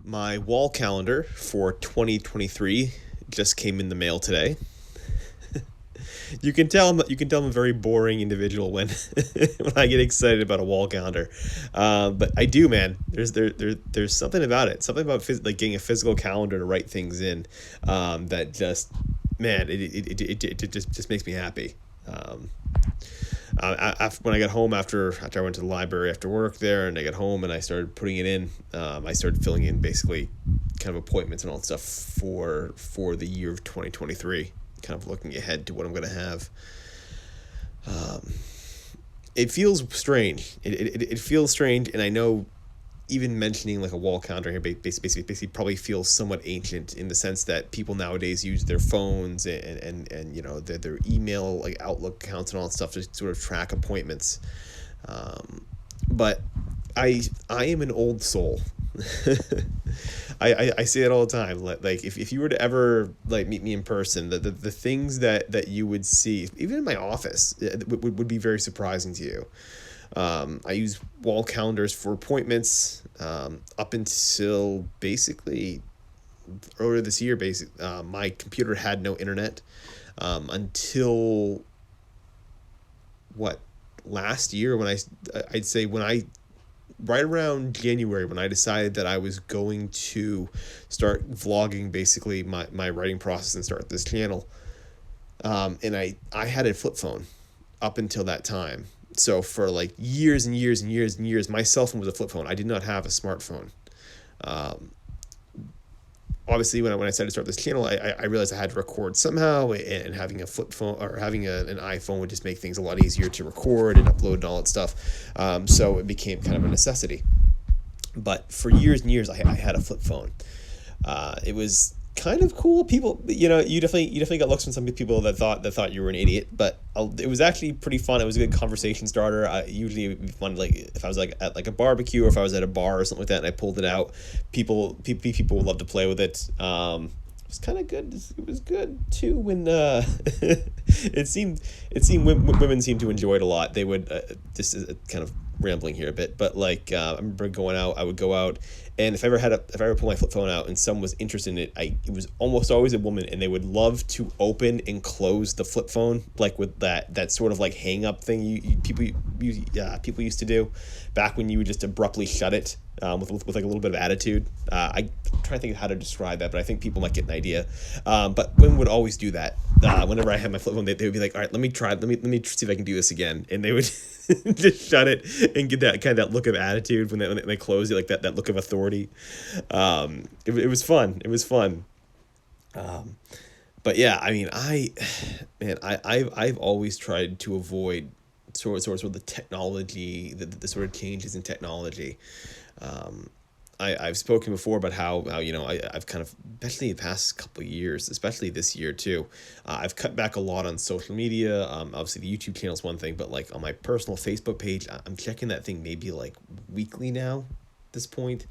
My wall calendar for 2023 just came in the mail today. You can tell I'm a very boring individual when when I get excited about a wall calendar, but I do, man. There's something about it, something about like getting a physical calendar to write things in, that just, man, it just makes me happy. Um, when I got home after I went to the library after work there, and I got home and I started putting it in, I started filling in basically kind of appointments and all that stuff for the year of 2023, kind of looking ahead to what I'm going to have. Um, it feels strange. It feels strange, and I know even mentioning like a wall calendar here basically probably feels somewhat ancient in the sense that people nowadays use their phones and their email, like Outlook accounts and all that stuff, to sort of track appointments. But I am an old soul. I say it all the time. Like if you were to ever like meet me in person, the things that you would see, even in my office, would be very surprising to you. I use wall calendars for appointments, up until basically earlier this year. My computer had no internet, until what, last year, when I'd say when I right around January, when I decided that I was going to start vlogging basically my writing process and start this channel. And I had a flip phone up until that time. So for like years and years and years and years, my cell phone was a flip phone. I did not have a smartphone. Um, Obviously, when I started to start this channel, I realized I had to record somehow, and having a flip phone or having an iPhone would just make things a lot easier to record and upload and all that stuff. So it became kind of a necessity. But for years and years, I had a flip phone. It was kind of cool. People, you definitely got looks from some people that thought you were an idiot, but it was actually pretty fun. It was a good conversation starter. Usually it'd be fun, like if I was like at like a barbecue, or if I was at a bar or something like that, and I pulled it out, people would love to play with it. It was kind of good. It was good too when it seemed women seemed to enjoy it a lot. They would, this is kind of rambling here a bit, but like, I remember going out. I would go out, and if I ever pulled my flip phone out and someone was interested in it, it was almost always a woman, and they would love to open and close the flip phone, like with that sort of like hang up thing people used to do back when you would just abruptly shut it, with like a little bit of attitude. I'm trying to think of how to describe that, but I think people might get an idea. But women would always do that. Whenever I had my flip phone, they would be like, all right, let me try it. Let me see if I can do this again. And they would just shut it and get that kind of that look of attitude when they close it, like that look of authority. It was fun. It was fun. But yeah, I mean, I've always tried to avoid sort of the technology, the sort of changes in technology. Um, I've spoken before about how I've kind of, especially the past couple of years, especially this year too, I've cut back a lot on social media. Obviously the YouTube channel is one thing, but like on my personal Facebook page, I'm checking that thing maybe like weekly now at this point,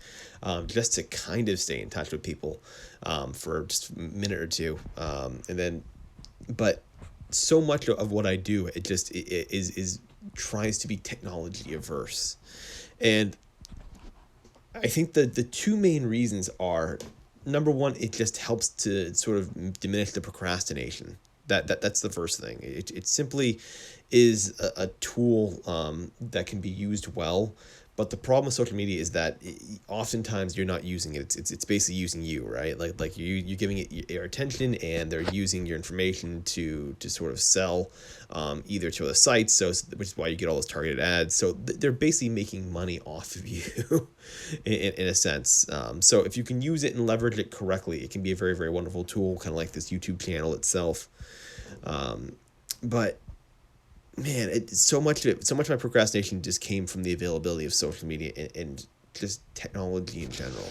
just to kind of stay in touch with people, for just a minute or two. And then, but so much of what I do, it is tries to be technology averse. And I think the two main reasons are, number one, it just helps to sort of diminish the procrastination. That's the first thing. It simply is a tool, that can be used well. But the problem with social media is that oftentimes you're not using it. It's basically using you, right? Like you giving it your attention, and they're using your information to sort of sell, either to other sites. So which is why you get all those targeted ads. So they're basically making money off of you, in a sense. So if you can use it and leverage it correctly, it can be a very, very wonderful tool, kind of like this YouTube channel itself. But man, so much of my procrastination just came from the availability of social media, and just technology in general.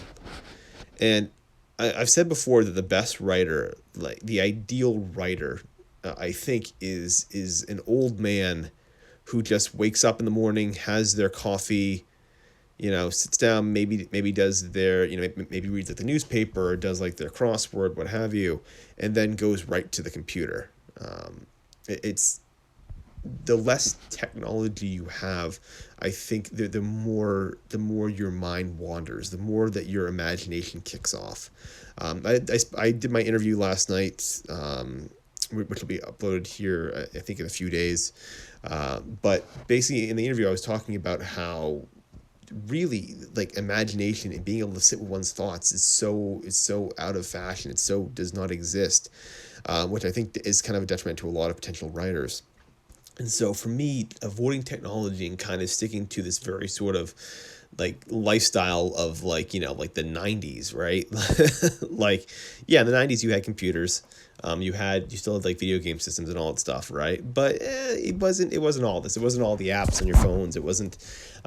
And I've said before that the best writer, like the ideal writer, I think is an old man who just wakes up in the morning, has their coffee, sits down, maybe does their, maybe reads like the newspaper, or does like their crossword, what have you, and then goes right to the computer. It's the less technology you have, I think the more your mind wanders, the more that your imagination kicks off. I did my interview last night, which will be uploaded here, I think, in a few days. But basically, in the interview, I was talking about how really, like, imagination and being able to sit with one's thoughts is so out of fashion. It so does not exist, which I think is kind of a detriment to a lot of potential writers. And so for me, avoiding technology and kind of sticking to this very sort of like lifestyle of, like, like the 90s, right? Like, yeah, in the 90s you had computers. You still had like video game systems and all that stuff, right? But it wasn't all this. It wasn't all the apps on your phones. It wasn't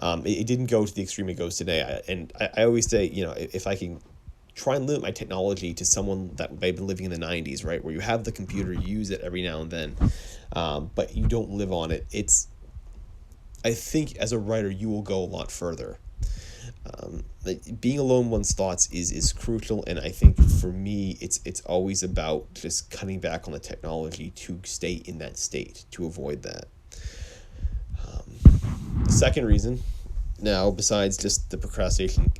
it didn't go to the extreme it goes today. I always say, if I can try and limit my technology to someone that may have been living in the 90s, right, where you have the computer, you use it every now and then, but you don't live on it. I think as a writer you will go a lot further. Like, being alone one's thoughts is crucial, and I think for me it's always about just cutting back on the technology to stay in that state, to avoid that. The second reason, now, besides just the procrastination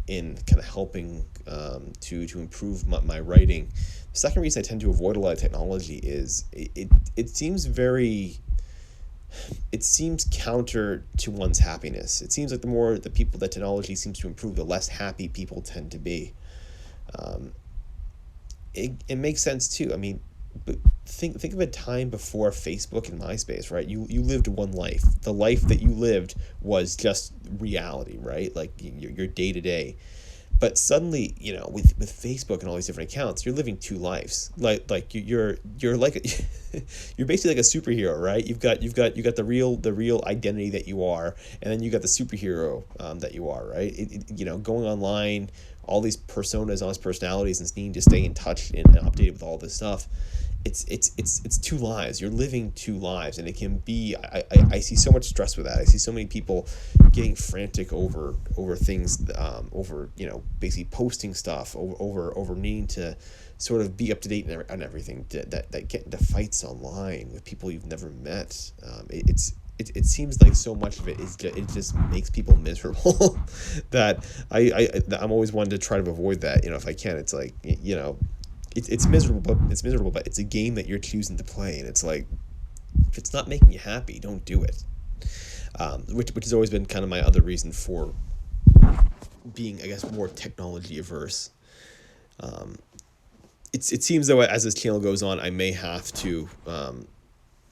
in kind of helping to improve my writing, the second reason I tend to avoid a lot of technology is it seems counter to one's happiness. It seems like the more the people that technology seems to improve, the less happy people tend to be. It makes sense too. I mean, but think of a time before Facebook and MySpace, right? You lived one life. The life that you lived was just reality, right? Like your day to day. But suddenly, with Facebook and all these different accounts, you're living two lives. You're like you're basically like a superhero, right? You got the real identity that you are, and then you got the superhero that you are, right? Going online, all these personas, all these personalities, and needing to stay in touch and updated with all this stuff. It's two lives. You're living two lives, and it can be. I see so much stress with that. I see so many people getting frantic over things, over basically posting stuff, over needing to sort of be up to date on everything, that get into fights online with people you've never met. It seems like so much of it it just makes people miserable that I'm always one to try to avoid that. If I can, it's like, it's miserable, but it's a game that you're choosing to play, and it's like, if it's not making you happy, don't do it. Which has always been kind of my other reason for being, I guess, more technology averse. It seems though, as this channel goes on, I may have to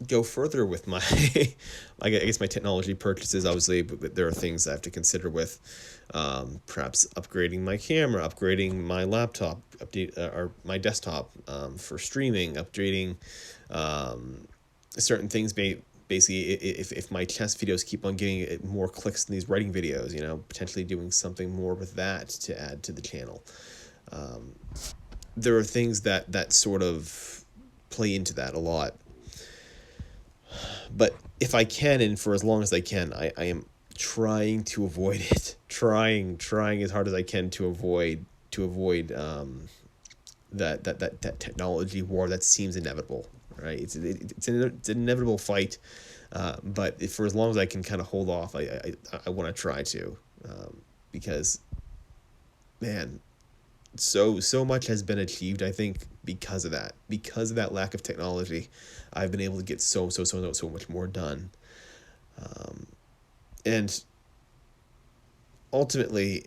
go further with my I guess my technology purchases. Obviously, but there are things I have to consider with perhaps upgrading my camera, upgrading my laptop, or my desktop for streaming, upgrading certain things. Basically, if my test videos keep on getting more clicks than these writing videos, potentially doing something more with that to add to the channel. There are things that sort of play into that a lot. But if I can, and for as long as I can, I am trying to avoid it. Trying as hard as I can to avoid that technology war that seems inevitable. Right? It's an inevitable fight. But for as long as I can kind of hold off, I want to try to, because, man, so much has been achieved, I think, because of that lack of technology. I've been able to get so much more done, and ultimately,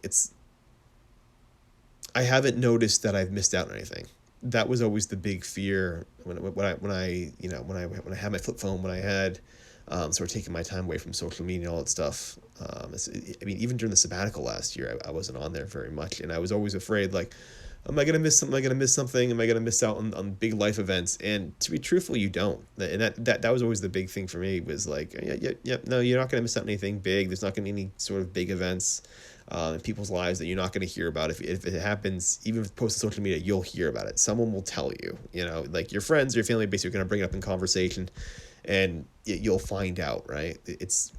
I haven't noticed that I've missed out on anything. That was always the big fear when I had my flip phone, when I had sort of taking my time away from social media and all that stuff. I mean, even during the sabbatical last year, I wasn't on there very much, and I was always afraid, like, am I gonna miss something? Am I gonna miss something? Am I gonna miss out on big life events? And to be truthful, you don't. And that was always the big thing for me, was like, no, you're not gonna miss out on anything big. There's not gonna be any sort of big events in people's lives that you're not gonna hear about. If it happens, even if it's posted on social media, you'll hear about it. Someone will tell you. Like your friends, your family, basically gonna bring it up in conversation, and you'll find out, right? It's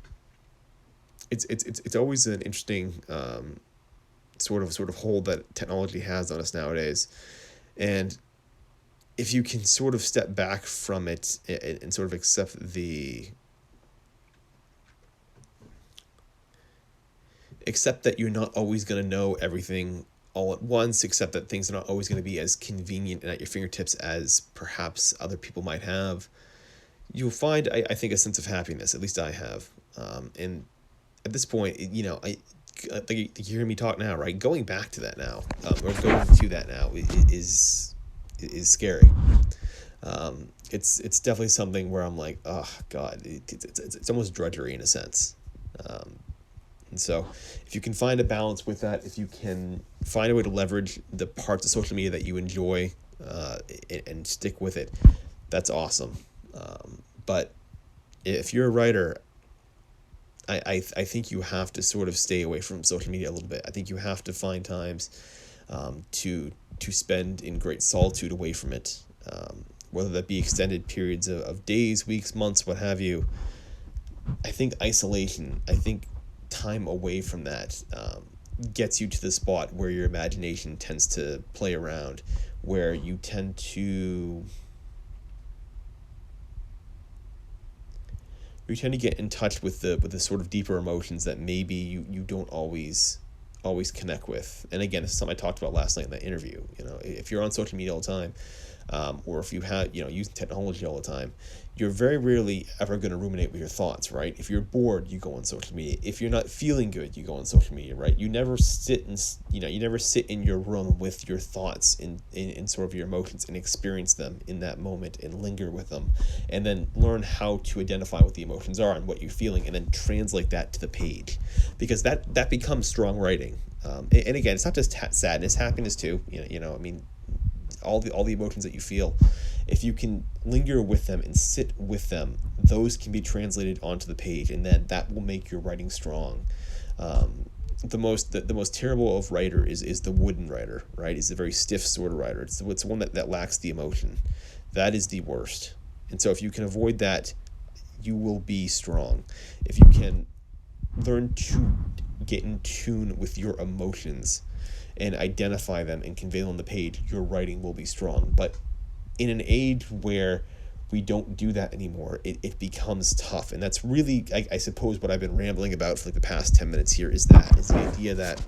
always an interesting sort of hold that technology has on us nowadays, and if you can sort of step back from it and sort of accept the accept that you're not always going to know everything all at once, accept that things are not always going to be as convenient and at your fingertips as perhaps other people might have. You'll find, I think, a sense of happiness. At least I have. And at this point, like you hear me talk now, right? Going back to that now, or going to that now, is scary. It's definitely something where I'm like, oh God, it's almost drudgery in a sense. And so if you can find a balance with that, if you can find a way to leverage the parts of social media that you enjoy, and stick with it, that's awesome. But if you're a writer, I think you have to sort of stay away from social media a little bit. I think you have to find times to spend in great solitude away from it, whether that be extended periods of days, weeks, months, what have you. I think isolation, time away from that gets you to the spot where your imagination tends to play around, where you tend to get in touch with the sort of deeper emotions that maybe you don't always connect with. And again, this is something I talked about last night in that interview. If you're on social media all the time, or if you have using technology all the time, you're very rarely ever going to ruminate with your thoughts, right? If you're bored, you go on social media. If you're not feeling good, you go on social media, right? You never sit in your room with your thoughts in sort of your emotions and experience them in that moment and linger with them, and then learn how to identify what the emotions are and what you're feeling, and then translate that to the page, because that becomes strong writing. And again, it's not just sadness, happiness too. All the emotions that you feel, if you can linger with them and sit with them, those can be translated onto the page, and then that will make your writing strong. The most terrible of writer is the wooden writer, right? Is the very stiff sort of writer. It's the one that lacks the emotion. That is the worst. And so if you can avoid that, you will be strong. If you can learn to get in tune with your emotions and identify them and convey them on the page, your writing will be strong. But in an age where we don't do that anymore, it becomes tough. And that's really, I suppose, what I've been rambling about for like the past 10 minutes here is the idea that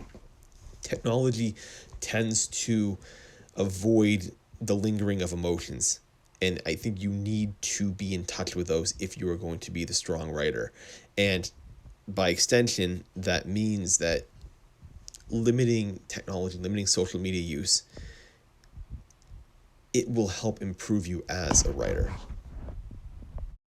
technology tends to avoid the lingering of emotions. And I think you need to be in touch with those if you are going to be the strong writer. And by extension, that means that limiting technology, limiting social media use, it will help improve you as a writer.